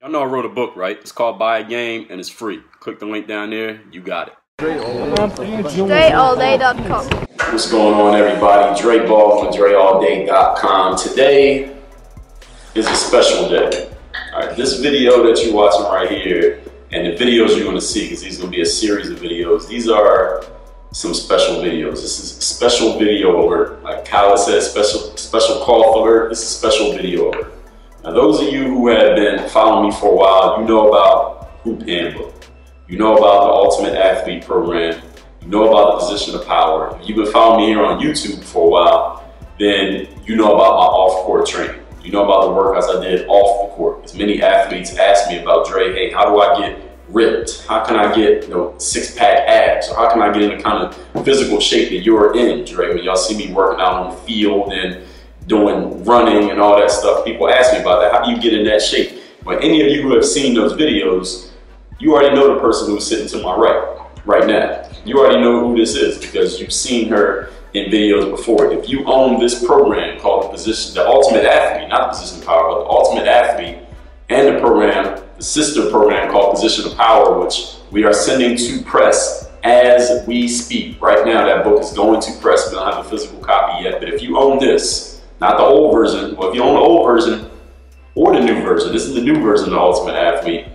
Y'all know I wrote a book, right? It's called Buy a Game and it's free. Click the link down there, you got it. DreAllDay.com. What's going on, everybody? Dre Baldwin, DreAllDay.com. Today is a special day. All right, this video that you're watching right here and the videos you're going to see, because these are going to be a series of videos, these are some special videos. This is a special video alert. Like Kyle says, special call alert. This is a special video alert. Now, those of you who have been following me for a while, you know about Hoop Handbook. You know about the Ultimate Athlete Program. You know about the Position of Power. If you've been following me here on YouTube for a while, then you know about my off-court training. You know about the workouts I did off the court. As many athletes ask me about, Dre, hey, how do I get ripped? How can I get, six-pack abs? Or how can I get in the kind of physical shape that you're in, Dre? When y'all see me working out on the field and doing running and all that stuff, people ask me about that. How do you get in that shape? But any of you who have seen those videos, you already know the person who's sitting to my right now. You already know who this is because you've seen her in videos before. If you own this program called the Ultimate Athlete, not the Position of Power, but the Ultimate Athlete, and the program, the sister program called Position of Power, which we are sending to press as we speak. Right now, that book is going to press. We don't have a physical copy yet, but if you own this, not the old version, well, if you own the old version or the new version, this is the new version of the Ultimate Athlete,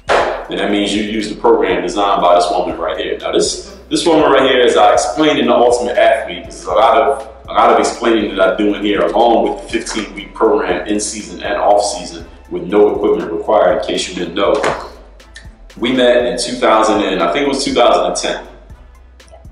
then that means you use the program designed by this woman right here. Now, this woman right here, as I explained in the Ultimate Athlete, this is a lot of explaining that I do in here, along with the 15-week program in season and off season with no equipment required, in case you didn't know. We met in 2010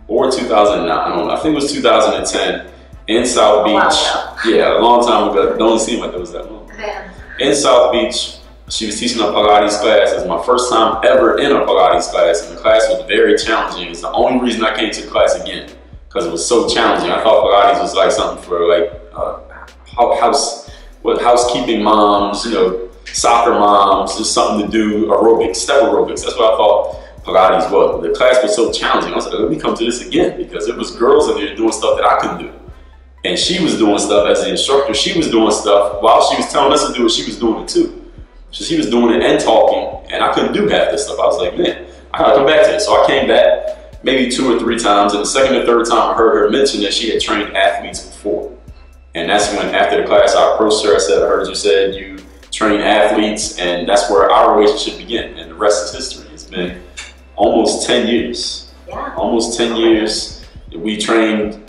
or 2009, I don't know, I think it was 2010 in South Beach. Yeah, a long time ago. It don't seem like it was that long. Yeah. In South Beach, she was teaching a Pilates class. It was my first time ever in a Pilates class, and the class was very challenging. It's the only reason I came to the class again, because it was so challenging. I thought Pilates was like something for like housekeeping moms, soccer moms, just something to do, aerobics, step aerobics. That's what I thought Pilates was. The class was so challenging. I was like, let me come to this again, because it was girls in there doing stuff that I couldn't do. And she was doing stuff as the instructor. She was doing stuff while she was telling us to do it, she was doing it too. So she was doing it and talking, and I couldn't do half this stuff. I was like, man, I gotta come back to this. So I came back maybe 2 or 3 times, and the second or third time I heard her mention that she had trained athletes before. And that's when, after the class, I approached her. I said, I heard you said you train athletes, and that's where our relationship began. And the rest is history. It's been almost 10 years. Yeah. Almost 10 years. We trained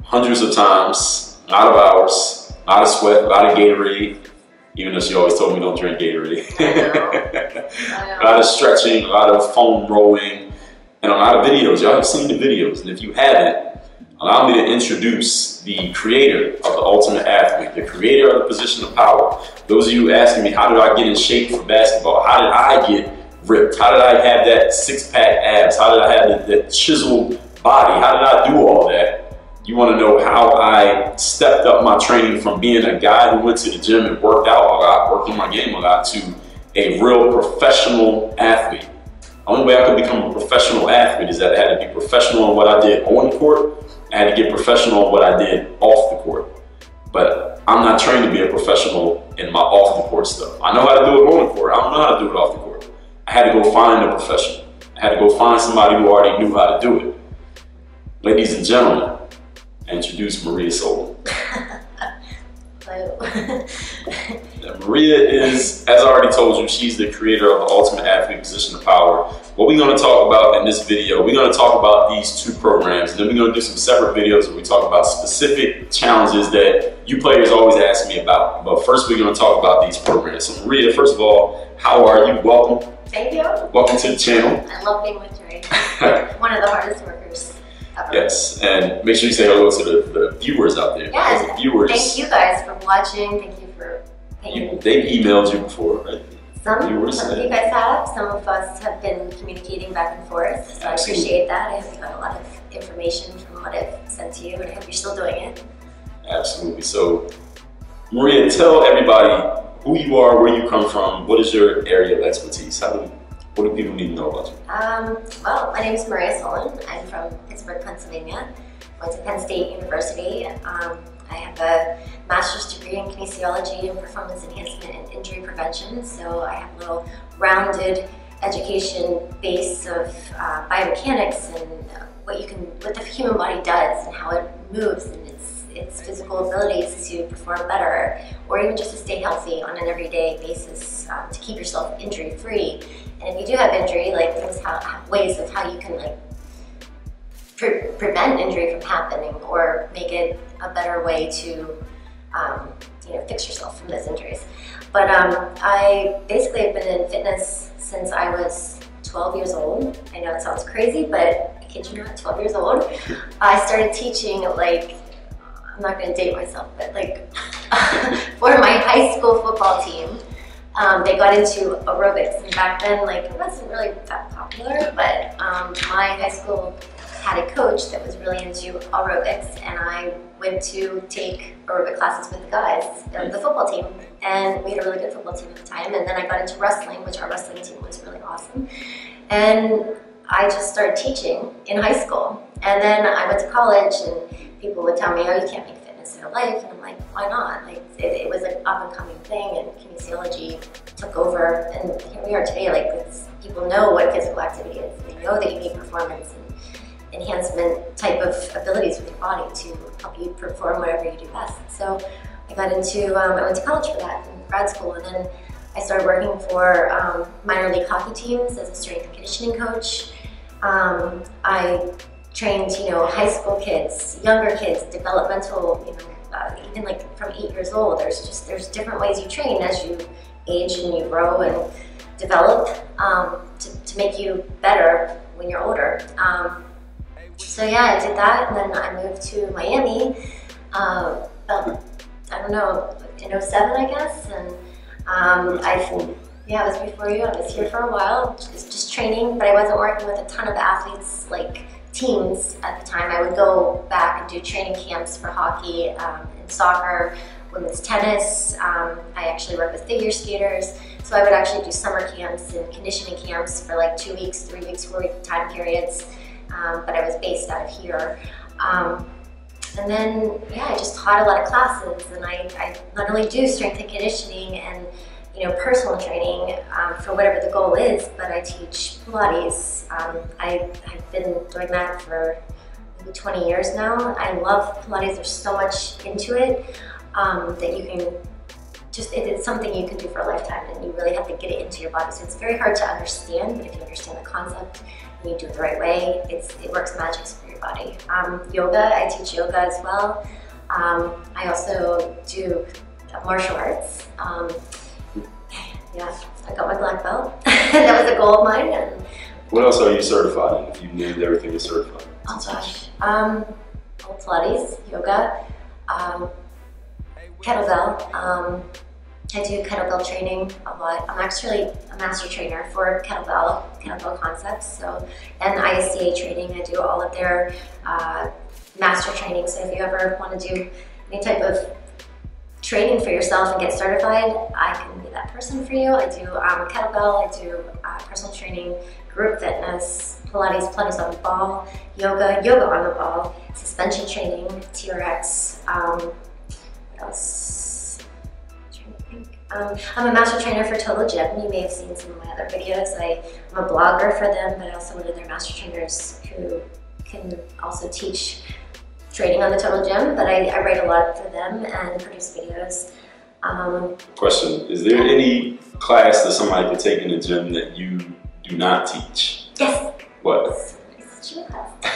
hundreds of times, a lot of hours, a lot of sweat, a lot of Gatorade, even though she always told me don't drink Gatorade. I know. A lot of stretching, a lot of foam rolling, and a lot of videos. Y'all have seen the videos, and if you haven't, allow me to introduce the creator of the Ultimate Athlete, the creator of the Position of Power. Those of you asking me, how did I get in shape for basketball? How did I get ripped? How did I have that six-pack abs? How did I have that chiseled body? How did I do all that? You want to know how I stepped up my training from being a guy who went to the gym and worked out a lot, worked on my game a lot, to a real professional athlete. The only way I could become a professional athlete is that I had to be professional in what I did on the court. I had to get professional in what I did off the court. But I'm not trained to be a professional in my off the court stuff. I know how to do it on the court. I don't know how to do it off the court. I had to go find a professional. I had to go find somebody who already knew how to do it. Ladies and gentlemen, introduce Maria Solon. Maria is, as I already told you, she's the creator of the Ultimate Athlete Position of Power. What we're going to talk about in this video, we're going to talk about these 2 programs, and then we're going to do some separate videos where we talk about specific challenges that you players always ask me about. But first, we're going to talk about these programs. So Maria, first of all, how are you? Welcome. Thank you. Welcome to the channel. I love being with Dre. One of the hardest workers. Yes, and make sure you say hello to the viewers out there. Yes, the viewers, thank you guys for watching. Thank you for they've emailed you before, right? Some of you guys have. Some of us have been communicating back and forth, so I appreciate that. I hope you got a lot of information from what I've sent to you, and I hope you're still doing it. Absolutely. So, Maria, tell everybody who you are, where you come from, what is your area of expertise? What do people need to know about you? Well, my name is Maria Solon. I'm from Pittsburgh, Pennsylvania. Went to Penn State University. I I have a master's degree in kinesiology and performance enhancement and injury prevention, so I have a little rounded education base of biomechanics and what the human body does and how it moves and its physical abilities to perform better, or even just to stay healthy on an everyday basis, to keep yourself injury free. And if you do have injury, like there's ways of how you can like prevent injury from happening or make it a better way to fix yourself from those injuries. But I basically have been in fitness since I was 12 years old. I know it sounds crazy, but I kid you not, 12 years old. I started teaching like, I'm not going to date myself, but like for my high school football team, they got into aerobics. And back then, like it wasn't really that popular, but my high school had a coach that was really into aerobics, and I went to take aerobic classes with the guys of the football team, and we had a really good football team at the time. And then I got into wrestling, which our wrestling team was really awesome, and I just started teaching in high school. And then I went to college, and people would tell me, oh, you can't make fitness your life, and I'm like, why not? Like it was an up and coming thing, and kinesiology took over, and here we are today. Like people know what physical activity is, they know that you need performance and enhancement type of abilities with your body to help you perform whatever you do best. So I got into, I went to college for that in grad school, and then I started working for minor league hockey teams as a strength and conditioning coach. I trained, high school kids, younger kids, developmental, even like from 8 years old. There's different ways you train as you age and you grow and develop to make you better when you're older. So yeah, I did that, and then I moved to Miami about, I don't know, in 07, I guess, and it was before you. I was here for a while, just training, but I wasn't working with a ton of athletes, like teams at the time. I would go back and do training camps for hockey and soccer, women's tennis. I actually worked with figure skaters, so I would actually do summer camps and conditioning camps for like 2 weeks, 3 weeks, 4 week time periods. But I was based out of here. And then, I just taught a lot of classes, and I not only do strength and conditioning and personal training for whatever the goal is, but I teach Pilates. I've been doing that for maybe 20 years now. I love Pilates. There's so much into it that you can it's something you can do for a lifetime, and you really have to get it into your body. So it's very hard to understand, but if you understand the concept and you do it the right way, it works magic for your body. Yoga, I teach yoga as well. I also do martial arts. I got my black belt. That was a goal of mine. And what else are you certified in, if you named everything you're certified? Oh gosh. Pilates, yoga, kettlebell. I do kettlebell training a lot. I'm actually a master trainer for kettlebell concepts. So, and ISCA training, I do all of their master training. So if you ever want to do any type of training for yourself and get certified, I can be that person for you. I do kettlebell, I do personal training, group fitness, Pilates on the ball, yoga on the ball, suspension training, TRX, what else? I'm a master trainer for Total Gym. You may have seen some of my other videos. I'm a blogger for them, but also one of their master trainers who can also teach training on the Total Gym. But I write a lot for them and produce videos. Question, is there any class that somebody could take in the gym that you do not teach? Yes. What?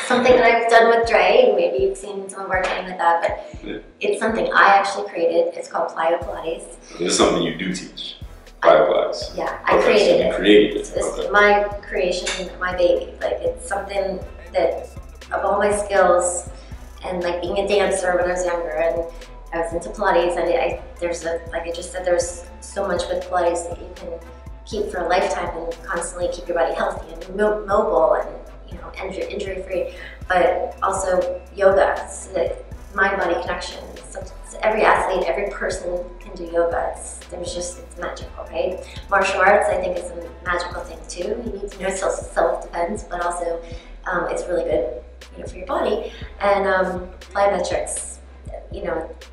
Something that I've done with Dre, and maybe you've seen some of our training with that, but it's something I actually created. It's called Plyo Pilates. This is something you do teach, Plyo Pilates? Yeah, I created it. You created it. So this is my creation, my baby. Like, it's something that, of all my skills, and like being a dancer when I was younger, and I was into Pilates, and like I just said, there's so much with Pilates that you can keep for a lifetime and constantly keep your body healthy and mobile and injury-free, but also yoga, so that mind-body connection. So every athlete, every person can do yoga. It's magical, right? Martial arts, I think, is a magical thing too. You need to know self-defense, but also it's really good, for your body. And plyometrics,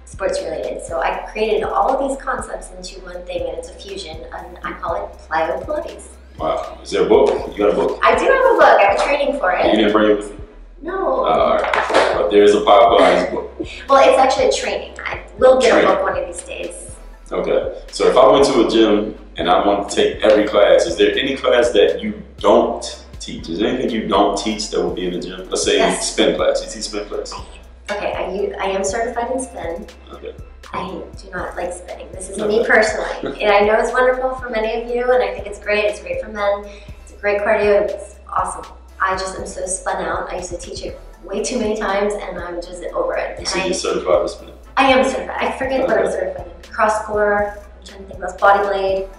sports related. So I created all of these concepts into one thing, and it's a fusion, and I call it Plyo Pilates. Wow. Is there a book? You got a book? I do have a book. I have a training for it. You didn't bring it with you? No. All right. But there's a Plyo Pilates book. Well, it's actually a training. I will get a book one of these days. Okay. So if I went to a gym and I want to take every class, is there any class that you don't teach? Is there anything you don't teach that would be in the gym? Let's say spin class. You teach spin class? Okay, I am certified in spin. Okay. I do not like spinning. This is me personally. And I know it's wonderful for many of you, and I think it's great. It's great for men. It's a great cardio. It's awesome. I just am so spun out. I used to teach it way too many times, and I'm just over it. So you're certified in spin? I am certified. I forget what I'm certified in. Cross core. I'm trying to think about body blade.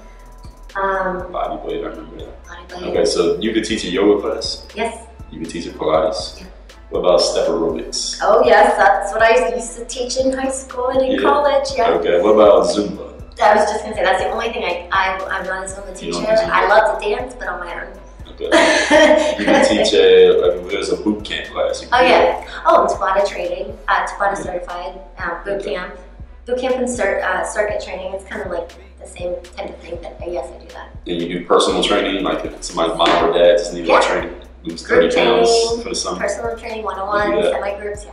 Body blade, I remember that. Body blade. Okay, so you could teach a yoga class? Yes. You could teach a Pilates? Yeah. What about step aerobics? Oh yes, that's what I used to teach in high school and in college. Yeah. Okay, what about Zumba? I was just gonna say that's the only thing I'm not a Zumba teacher. I love to dance, but on my own. Okay. You can teach there's a boot camp class. Oh yeah. Oh, Tabata training, Tabata certified boot camp. Boot camp and circuit training is kind of like the same type of thing, but yes, I do that. And you do personal training, like if somebody's mom or dad just needs training, lose 30 pounds for the summer. Personal training, one-on-one, semi-groups, yeah.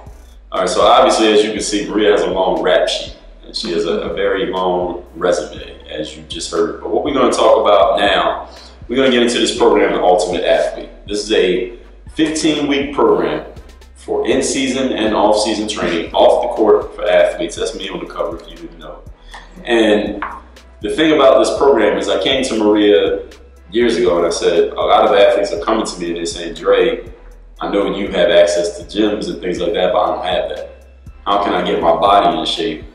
All right, so obviously, as you can see, Maria has a long rap sheet, and she has a very long resume, as you just heard. But what we're going to talk about now, we're going to get into this program, The Ultimate Athlete. This is a 15-week program for in-season and off-season training, off the court for athletes. That's me on the cover, if you didn't know. And the thing about this program is I came to Maria years ago and I said, a lot of athletes are coming to me and they're saying, Dre, I know you have access to gyms and things like that, but I don't have that. How can I get my body in shape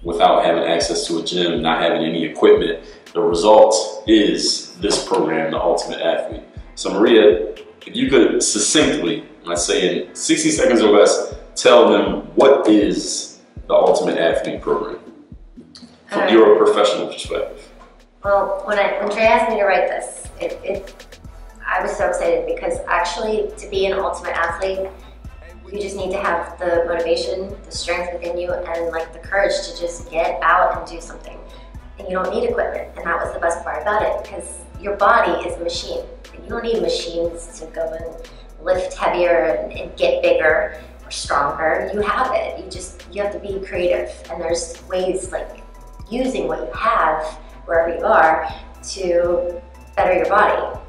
without having access to a gym, not having any equipment? The result is this program, The Ultimate Athlete. So Maria, if you could succinctly, let's say in 60 seconds or less, tell them what is the Ultimate Athlete program from your professional perspective. Well, when Dre asked me to write this, I was so excited because actually to be an ultimate athlete, you just need to have the motivation, the strength within you, and like the courage to just get out and do something. And you don't need equipment, and that was the best part about it because your body is a machine. You don't need machines to go and lift heavier and get bigger or stronger. You have it. You have to be creative, and there's ways like using what you have wherever you are to better your body.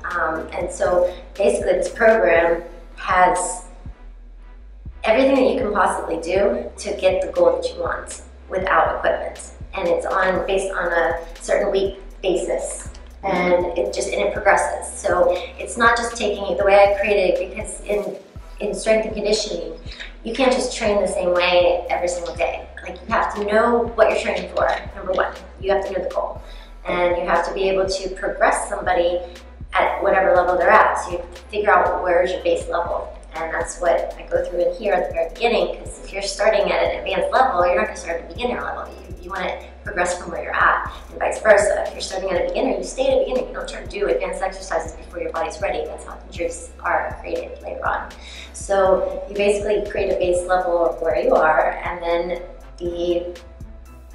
And so basically this program has everything that you can possibly do to get the goal that you want without equipment. And it's based on a certain week basis. And it progresses. So it's not just taking it the way I created it, because in strength and conditioning, you can't just train the same way every single day. Like you have to know what you're training for, number one. You have to know the goal. And you have to be able to progress somebody at whatever level they're at. So you have to figure out where's your base level. And that's what I go through in here at the very beginning, because if you're starting at an advanced level, you're not going to start at the beginner level. You want to progress from where you're at, and vice versa. If you're starting at a beginner, you stay at a beginner. You don't try to do advanced exercises before your body's ready. That's how injuries are created later on. So you basically create a base level of where you are, and then the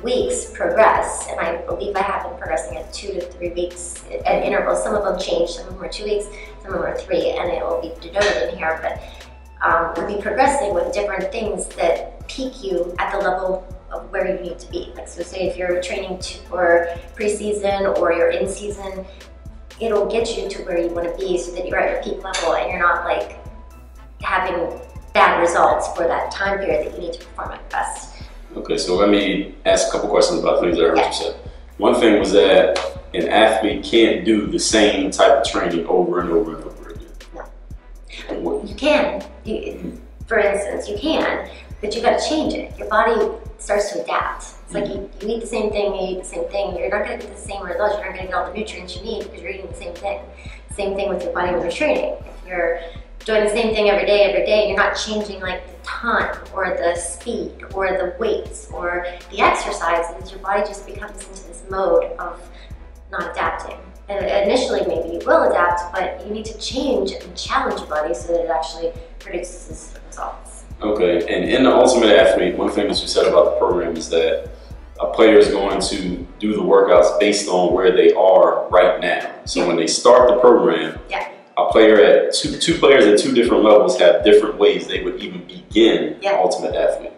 weeks progress, and I believe I have been progressing at 2 to 3 weeks at intervals. Some of them change, some of them are 2 weeks, some of them are 3, and it will be denoted in here, but we'll be progressing with different things that peak you at the level of where you need to be. Like, so say if you're training for preseason or you're in season, it'll get you to where you want to be so that you're at your peak level and you're not like having bad results for that time period that you need to perform at best. Okay, so let me ask a couple questions about things that I heard you say. One thing was that an athlete can't do the same type of training over and over and over again. No. You can. For instance, you can, but you got to change it. Your body starts to adapt. It's like you eat the same thing, you eat the same thing. You're not going to get the same results. You're not going to get all the nutrients you need because you're eating the same thing. Same thing with your body when you're training. If you're doing the same thing every day, you're not changing like the time or the speed or the weights or the exercises, your body just becomes into this mode of not adapting. And initially maybe you will adapt, but you need to change and challenge your body so that it actually produces results. Okay, and in the Ultimate Athlete, one thing that you said about the program is that a player is going to do the workouts based on where they are right now. So when they start the program, a player at two players at two different levels have different ways they would even begin Ultimate Athlete.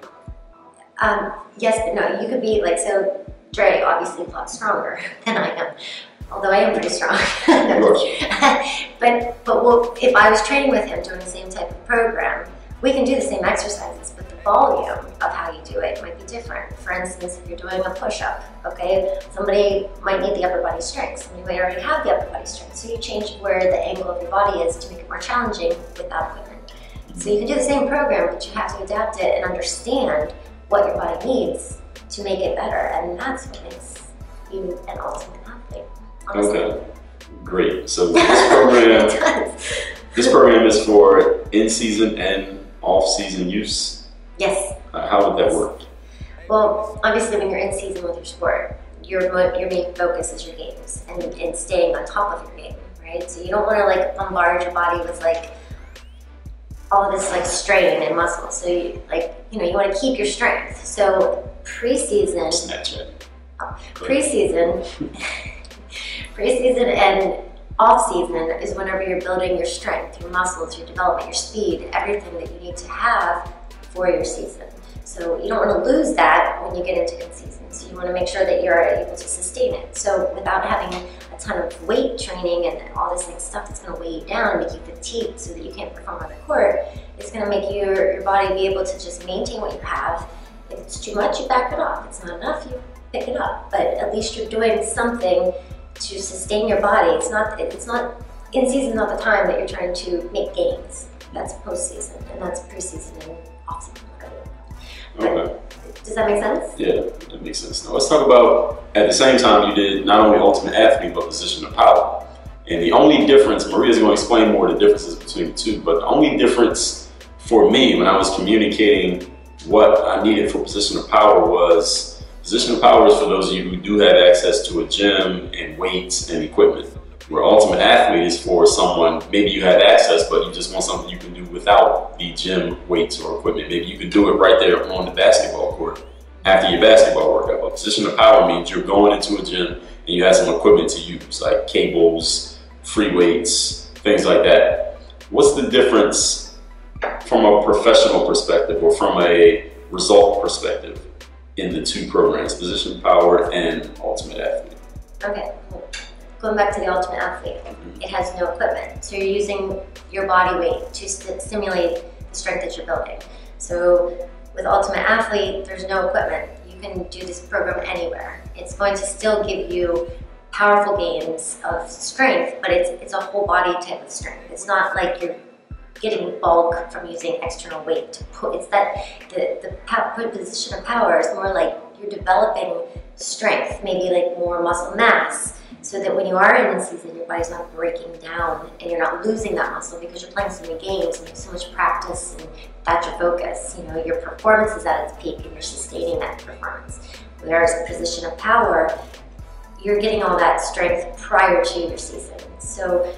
Yes, but no, you could be like, so Dre obviously a lot stronger than I am, although I am pretty strong. but well, if I was training with him doing the same type of program, we can do the same exercises, but the volume of how you do it might be different. For instance, if you're doing a push-up, okay, somebody might need the upper body strength, somebody might already have the upper body strength, so you change where the angle of your body is to make it more challenging with that equipment. So you can do the same program, but you have to adapt it and understand what your body needs to make it better, and that's what makes you an ultimate athlete, honestly. Okay, great. So this program is for in-season and off-season use? Yes. How would that work? Well, obviously when you're in season with your sport, your main focus is your games and staying on top of your game, right? So you don't want to like bombard your body with like all this like strain and muscle. So you you want to keep your strength. So preseason and off-season is whenever you're building your strength, your muscles, your development, your speed, everything that you need to have for your season. So you don't want to lose that when you get into in-season. So you want to make sure that you're able to sustain it. So without having a ton of weight training and all this like stuff that's going to weigh you down and make you fatigued so that you can't perform on the court, it's going to make your body be able to just maintain what you have. If it's too much, you back it off. If it's not enough, you pick it up. But at least you're doing something to sustain your body. It's not in season, not the time that you're trying to make gains. That's postseason, and that's preseason and off season. Okay. Does that make sense? Yeah, that makes sense. Now let's talk about, at the same time you did not only Ultimate Athlete, but Position of Power. And the only difference, Maria's going to explain more the differences between the two, but the only difference for me when I was communicating what I needed for Position of Power was, Position of Power is for those of you who do have access to a gym and weights and equipment. Where Ultimate Athlete is for someone, maybe you have access, but you just want something you can do without the gym, weights, or equipment. Maybe you can do it right there on the basketball court after your basketball workout. But Position of Power means you're going into a gym and you have some equipment to use, like cables, free weights, things like that. What's the difference from a professional perspective or from a result perspective in the two programs, Position of Power and Ultimate Athlete? Okay. Going back to the Ultimate Athlete, it has no equipment. So you're using your body weight to stimulate the strength that you're building. So with Ultimate Athlete, there's no equipment. You can do this program anywhere. It's going to still give you powerful gains of strength, but it's a whole body type of strength. It's not like you're getting bulk from using external weight to put. It's that the Position of Power is more like you're developing strength, maybe like more muscle mass, so that when you are in season, your body's not breaking down and you're not losing that muscle because you're playing so many games and you have so much practice and that's your focus. You know, your performance is at its peak and you're sustaining that performance. Whereas a Position of Power, you're getting all that strength prior to your season. So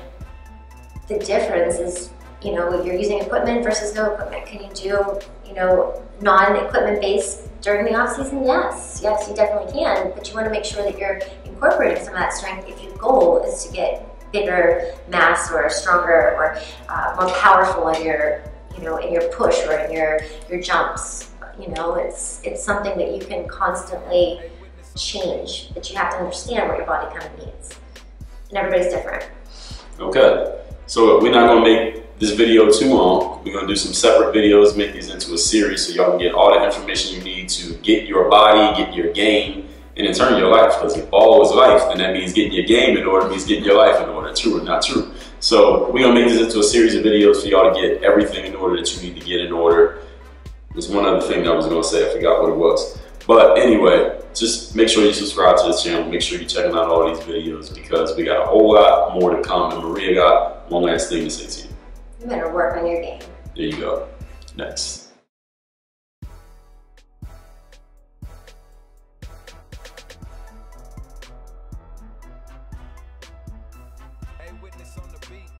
the difference is, you know, you're using equipment versus no equipment. Can you do, you know, non-equipment based during the off season? Yes, you definitely can, but you want to make sure that you're incorporating some of that strength if your goal is to get bigger mass or stronger or more powerful in your, you know, in your push or in your jumps. You know, it's something that you can constantly change, but you have to understand what your body kind of needs, and everybody's different. Okay, so we're not going to make this video too long. We're going to do some separate videos, make these into a series so y'all can get all the information you need to get your body, get your game, and in turn your life. Because if all is life, then that means getting your game in order, means getting your life in order. True or not true? So we're going to make this into a series of videos for y'all to get everything in order that you need to get in order. There's one other thing I was going to say, I forgot what it was. But anyway, just make sure you subscribe to this channel. Make sure you're checking out all these videos because we got a whole lot more to come. And Maria got one last thing to say to you. You better work on your game. There you go. Next.